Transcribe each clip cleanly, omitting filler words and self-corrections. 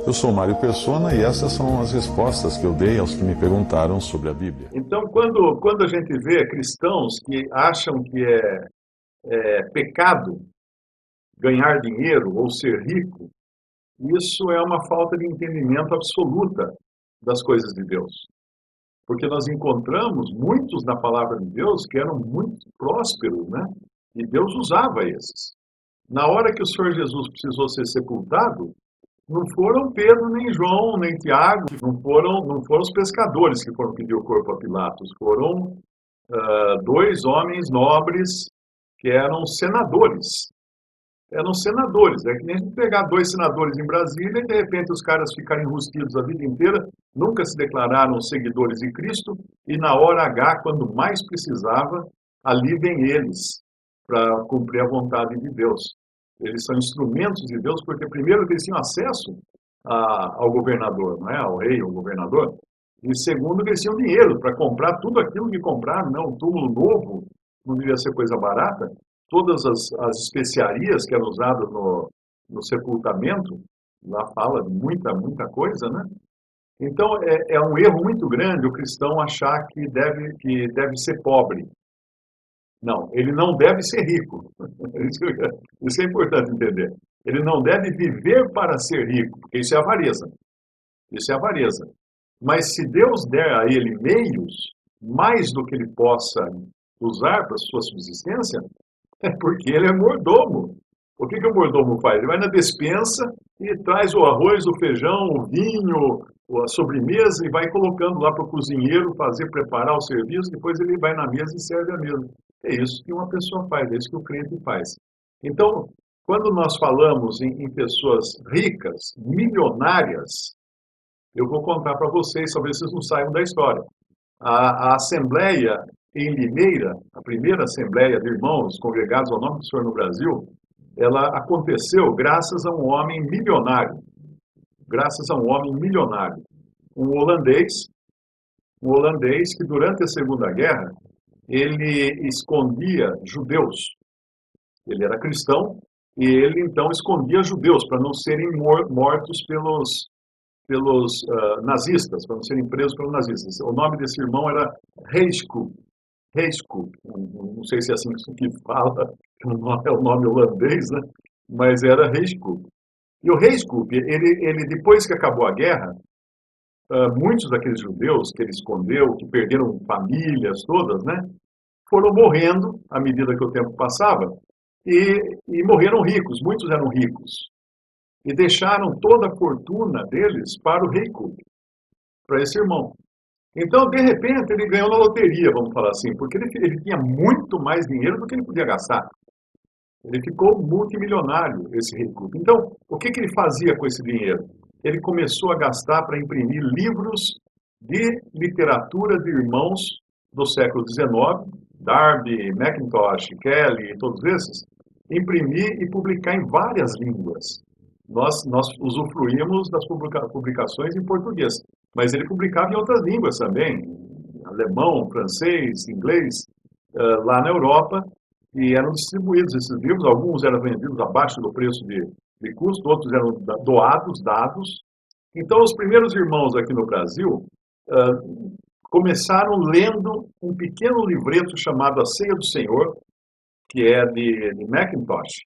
Eu sou Mário Persona e essas são as respostas que eu dei aos que me perguntaram sobre a Bíblia. Então, quando a gente vê cristãos que acham que é pecado ganhar dinheiro ou ser rico, isso é uma falta de entendimento absoluta das coisas de Deus. Porque nós encontramos muitos na palavra de Deus que eram muito prósperos, né? E Deus usava esses. Na hora que o Senhor Jesus precisou ser sepultado, não foram Pedro, nem João, nem Tiago, não foram os pescadores que foram pedir o corpo a Pilatos, foram dois homens nobres que eram senadores. Eram senadores. É que nem a gente pegar dois senadores em Brasília e de repente os caras ficarem enrustidos a vida inteira, nunca se declararam seguidores de Cristo e na hora H, quando mais precisava, ali vem eles para cumprir a vontade de Deus. Eles são instrumentos de Deus porque primeiro eles tinham acesso ao governador, não é? Ao rei, ao governador, e segundo eles tinham dinheiro para comprar tudo aquilo que compraram, não, um túmulo novo não devia ser coisa barata, todas as especiarias que eram usadas no sepultamento, lá fala de muita coisa, né? Então, é um erro muito grande o cristão achar que deve ser pobre. Não, ele não deve ser rico. Isso é importante entender. Ele não deve viver para ser rico, porque isso é avareza. Isso é avareza. Mas se Deus der a ele meios, mais do que ele possa usar para a sua subsistência, é porque ele é mordomo. O que o mordomo faz? Ele vai na despensa e traz o arroz, o feijão, o vinho, a sobremesa e vai colocando lá para o cozinheiro preparar o serviço, depois ele vai na mesa e serve a mesa. É isso que uma pessoa faz, é isso que o crente faz. Então, quando nós falamos em pessoas ricas, milionárias, eu vou contar para vocês, talvez vocês não saibam da história. A Assembleia em Limeira, a primeira Assembleia de Irmãos Congregados ao Nome do Senhor no Brasil, ela aconteceu graças a um homem milionário. Graças a um homem milionário. Um holandês que durante a Segunda Guerra, ele escondia judeus. Ele era cristão e ele então escondia judeus para não serem mortos pelos nazistas, para não serem presos pelos nazistas. O nome desse irmão era Heiskop. Não sei se é assim que fala, é o nome holandês, né? Mas era Heiskop. E o Heiskop, ele depois que acabou a guerra, muitos daqueles judeus que ele escondeu, que perderam famílias todas, né? Foram morrendo à medida que o tempo passava e morreram ricos, muitos eram ricos. E deixaram toda a fortuna deles para o Heiskop, para esse irmão. Então, de repente, ele ganhou na loteria, vamos falar assim, porque ele tinha muito mais dinheiro do que ele podia gastar. Ele ficou multimilionário, esse Heiskop. Então, o que ele fazia com esse dinheiro? Ele começou a gastar para imprimir livros de literatura de irmãos do século XIX, Darby, Mackintosh, Kelly e todos esses, imprimir e publicar em várias línguas. Nós usufruímos das publicações em português, mas ele publicava em outras línguas também, alemão, francês, inglês, lá na Europa, e eram distribuídos esses livros, alguns eram vendidos abaixo do preço de custo, outros eram dados. Então, os primeiros irmãos aqui no Brasil começaram lendo um pequeno livreto chamado A Ceia do Senhor, que é de Mackintosh,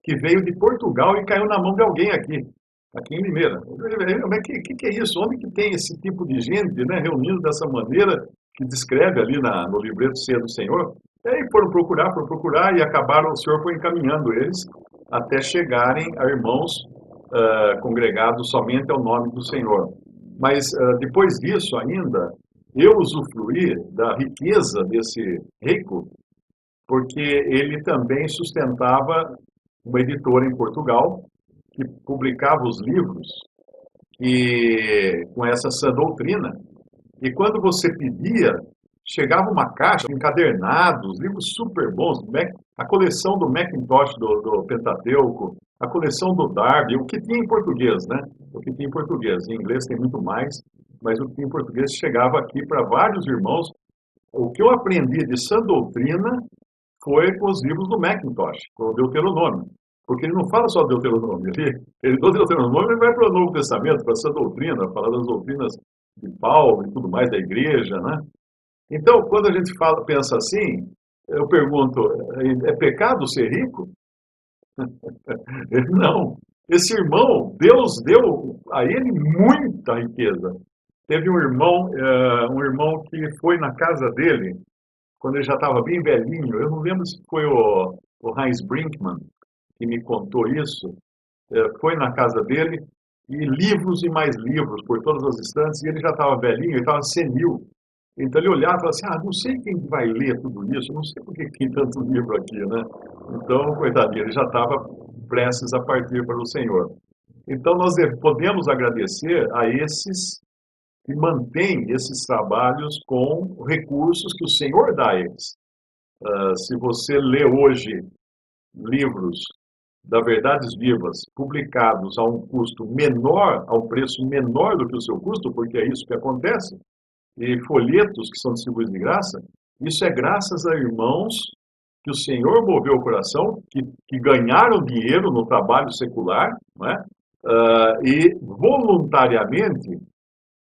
que veio de Portugal e caiu na mão de alguém aqui em Limeira. Mas o que é isso? Onde que tem esse tipo de gente, né, reunido dessa maneira que descreve ali no livreto Ceia do Senhor? E aí foram procurar e acabaram, o Senhor foi encaminhando eles até chegarem a irmãos congregados somente ao nome do Senhor. Mas depois disso ainda, eu usufruí da riqueza desse rico, porque ele também sustentava uma editora em Portugal que publicava os livros com essa sã doutrina. E quando você pedia, chegava uma caixa encadernados, livros super bons, a coleção do Mackintosh, do Pentateuco, a coleção do Darby, o que tinha em português, né? O que tinha em português. Em inglês tem muito mais, mas o que tinha em português chegava aqui para vários irmãos. O que eu aprendi de sã doutrina foi com os livros do Mackintosh, com o Deuteronômio. Porque ele não fala só Deuteronômio, ele do Deuteronômio ele vai para o Novo Testamento, para essa doutrina, falar das doutrinas de Paulo e tudo mais, da igreja, né? Então, quando a gente pensa assim, eu pergunto, é pecado ser rico? Não. Esse irmão, Deus deu a ele muita riqueza. Teve um irmão que foi na casa dele, quando ele já estava bem velhinho, eu não lembro se foi o Heinz Brinkmann que me contou isso, foi na casa dele, e livros e mais livros por todas as estantes, e ele já estava velhinho, ele estava senil. Então ele olhava e falava assim, não sei quem vai ler tudo isso, não sei por que tem tanto livro aqui, né? Então, coitadinho, ele já estava prestes a partir para o Senhor. Então nós podemos agradecer a esses que mantêm esses trabalhos com recursos que o Senhor dá a eles. Se você lê hoje livros da Verdades Vivas publicados a um custo menor, a um preço menor do que o seu custo, porque é isso que acontece, e folhetos que são distribuídos de graça, isso é graças a irmãos que o Senhor moveu o coração, que ganharam dinheiro no trabalho secular, não é? E voluntariamente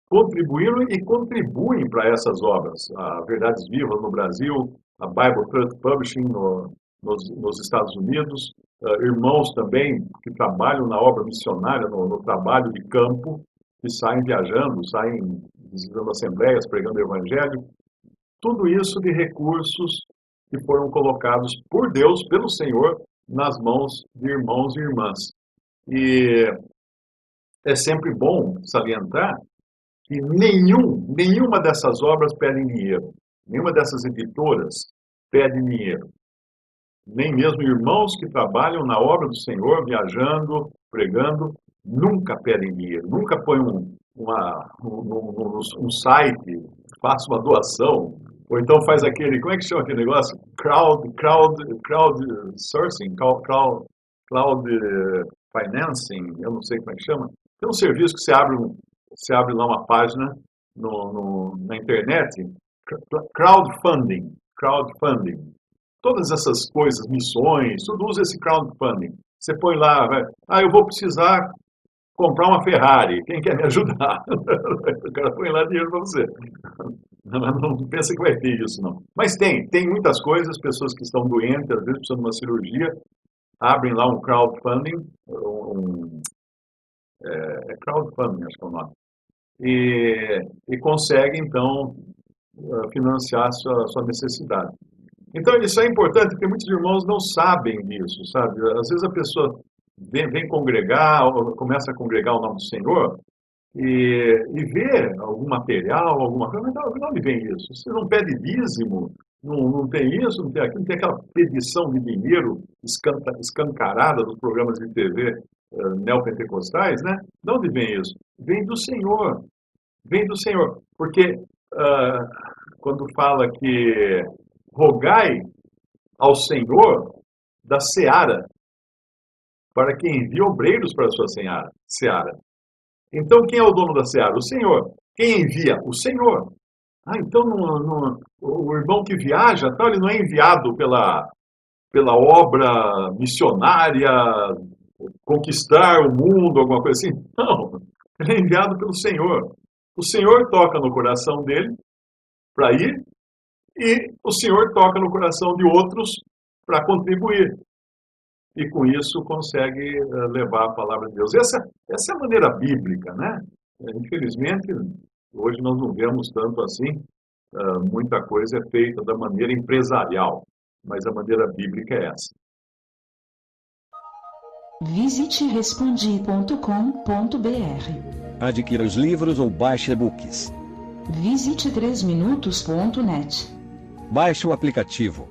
contribuíram e contribuem para essas obras. A Verdades Vivas no Brasil, a Bible Truth Publishing nos Estados Unidos, irmãos também que trabalham na obra missionária, no trabalho de campo, que saem viajando, saem visitando assembleias, pregando o evangelho. Tudo isso de recursos que foram colocados por Deus, pelo Senhor, nas mãos de irmãos e irmãs. E é sempre bom salientar que nenhuma dessas obras pede dinheiro. Nenhuma dessas editoras pede dinheiro. Nem mesmo irmãos que trabalham na obra do Senhor, viajando, pregando, nunca pedem dinheiro. Nunca põem um site, faça uma doação, ou então faz aquele, como é que chama aquele negócio? Crowdsourcing, crowd financing, eu não sei como é que chama. Tem um serviço que você abre lá uma página na internet, crowdfunding. Todas essas coisas, missões, tudo usa esse crowdfunding. Você põe lá, eu vou precisar comprar uma Ferrari, quem quer me ajudar? O cara põe lá dinheiro para você. Não pensa que vai ter isso, não. Mas tem muitas coisas, pessoas que estão doentes, às vezes precisam de uma cirurgia, abrem lá um crowdfunding, crowdfunding, acho que é o nome, e conseguem, então, financiar a sua necessidade. Então, isso é importante, porque muitos irmãos não sabem disso, sabe? Às vezes a pessoa vem congregar, ou começa a congregar o nome do Senhor, e vê algum material, alguma coisa, mas de onde vem isso? Você não pede dízimo, não tem isso, não tem aquilo, não tem aquela pedição de dinheiro escancarada dos programas de TV neopentecostais, né? De onde vem isso? Vem do Senhor. Vem do Senhor. Porque quando fala que rogai ao Senhor da seara, para que envie obreiros para a sua seara. Então, quem é o dono da seara? O Senhor. Quem envia? O Senhor. Então, o irmão que viaja, ele não é enviado pela obra missionária, conquistar o mundo, alguma coisa assim. Não, ele é enviado pelo Senhor. O Senhor toca no coração dele para ir, e o Senhor toca no coração de outros para contribuir. E com isso consegue levar a palavra de Deus. Essa é a maneira bíblica, né? Infelizmente, hoje nós não vemos tanto assim. Muita coisa é feita da maneira empresarial, mas a maneira bíblica é essa. Visite respondi.com.br. Adquira os livros ou baixe e-books. Visite 3minutos.net. Baixe o aplicativo.